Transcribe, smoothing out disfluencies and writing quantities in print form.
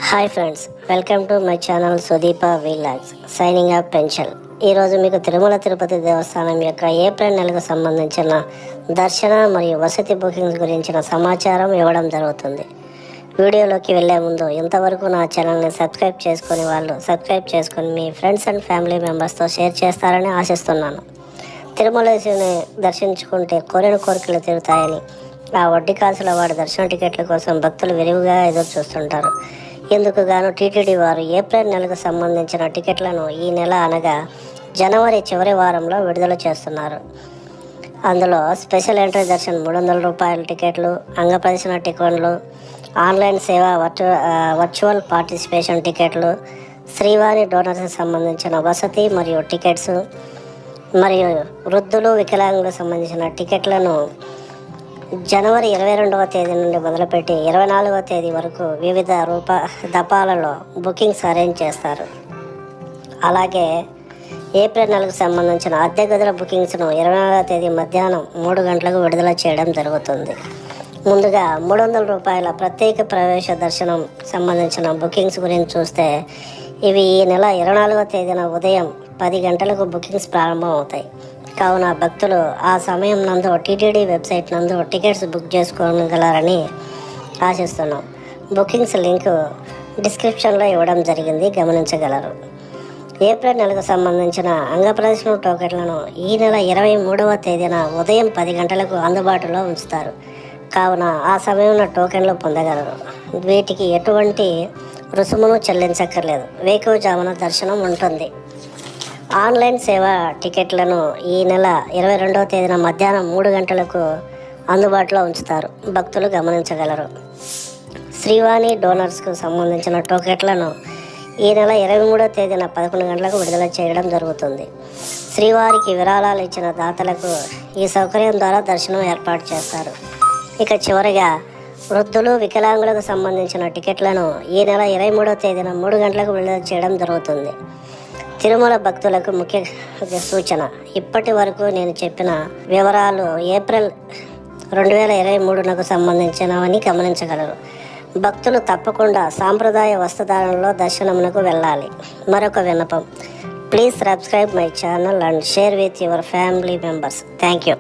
Hi friends, welcome to my channel Sudeepa vlogs signing up pension. ఈరోజు మీకు తిరుమల తిరుపతి దేవస్థానం యొక్క April నెలకు సంబంధించిన దర్శన మరియు వసతి బుకింగ్స్ గురించిన సమాచారం ఇవ్వడం జరుగుతుంది. వీడియోలోకి వెళ్లే ముందు ఇంతవరకు నా ఛానల్ని సబ్స్క్రైబ్ చేసుకుని వాళ్ళు సబ్స్క్రైబ్ చేసుకుని మీ ఫ్రెండ్స్ అండ్ ఫ్యామిలీ మెంబర్స్తో షేర్ చేస్తారని ఆశిస్తున్నాను. తిరుమలని దర్శించుకుంటే కోరిన కోరికలు తీరుతాయని ఆ వడ్డీ కాసుల వాడి దర్శన టికెట్ల కోసం భక్తులు విరివిగా ఎదురు చూస్తుంటారు. ఇందుకు గాను టీటీడీ వారు ఏప్రిల్ నెలకు సంబంధించిన టికెట్లను ఈ నెల అనగా జనవరి చివరి వారంలో విడుదల చేస్తున్నారు. అందులో స్పెషల్ ఎంట్రీ దర్శన్ ₹300 టికెట్లు, అంగప్రదర్శన టికెట్లు, ఆన్లైన్ సేవ, వర్చువల్ పార్టిసిపేషన్ టికెట్లు, శ్రీవాణి డోనర్స్కి సంబంధించిన వసతి మరియు టికెట్స్ మరియు వృద్ధులు వికలాంగులకు సంబంధించిన టికెట్లను జనవరి 22వ తేదీ నుండి మొదలుపెట్టి 24వ తేదీ వరకు వివిధ దఫాలలో బుకింగ్స్ అరేంజ్ చేస్తారు. అలాగే ఏప్రిల్ నెలకు సంబంధించిన అద్దె గదుల బుకింగ్స్ను 24వ తేదీ మధ్యాహ్నం 3 గంటలకు విడుదల చేయడం జరుగుతుంది. ముందుగా ₹300 ప్రత్యేక ప్రవేశ దర్శనం సంబంధించిన బుకింగ్స్ గురించి చూస్తే ఇవి ఈ నెల 24వ తేదీన ఉదయం 10 గంటలకు బుకింగ్స్ ప్రారంభం అవుతాయి. కావున భక్తులు ఆ సమయం నందు టీటీడీ వెబ్సైట్ నందు టికెట్స్ బుక్ చేసుకోగలరని ఆశిస్తున్నాం. బుకింగ్స్ లింకు డిస్క్రిప్షన్లో ఇవ్వడం జరిగింది, గమనించగలరు. ఏప్రిల్ నెలకు సంబంధించిన అంగప్రదర్శన టోకెన్లను ఈ నెల 23వ తేదీన ఉదయం 10 గంటలకు అందుబాటులో ఉంచుతారు. కావున ఆ సమయంలో టోకెన్లు పొందగలరు. వీటికి ఎటువంటి రుసుమును చెల్లించక్కర్లేదు. వేకువజామున దర్శనం ఉంటుంది. ఆన్లైన్ సేవ టికెట్లను ఈ నెల 22వ తేదీన మధ్యాహ్నం 3 గంటలకు అందుబాటులో ఉంచుతారు. భక్తులు గమనించగలరు. శ్రీవాణి డోనర్స్కు సంబంధించిన టోకెట్లను ఈ నెల 23వ తేదీన 11 గంటలకు విడుదల చేయడం జరుగుతుంది. శ్రీవారికి విరాళాలు ఇచ్చిన దాతలకు ఈ సౌకర్యం ద్వారా దర్శనం ఏర్పాటు చేస్తారు. ఇక చివరిగా వృద్ధులు వికలాంగులకు సంబంధించిన టికెట్లను ఈ నెల 23వ తేదీన 3 గంటలకు విడుదల చేయడం జరుగుతుంది. తిరుమల భక్తులకు ముఖ్య సూచన: ఇప్పటి వరకు నేను చెప్పిన వివరాలు ఏప్రిల్ 2023కు సంబంధించినవని గమనించగలరు. భక్తులు తప్పకుండా సాంప్రదాయ వస్త్రధారణలో దర్శనమునకు వెళ్ళాలి. మరొక విన్నపం: please subscribe my channel and share with your family members. Thank you.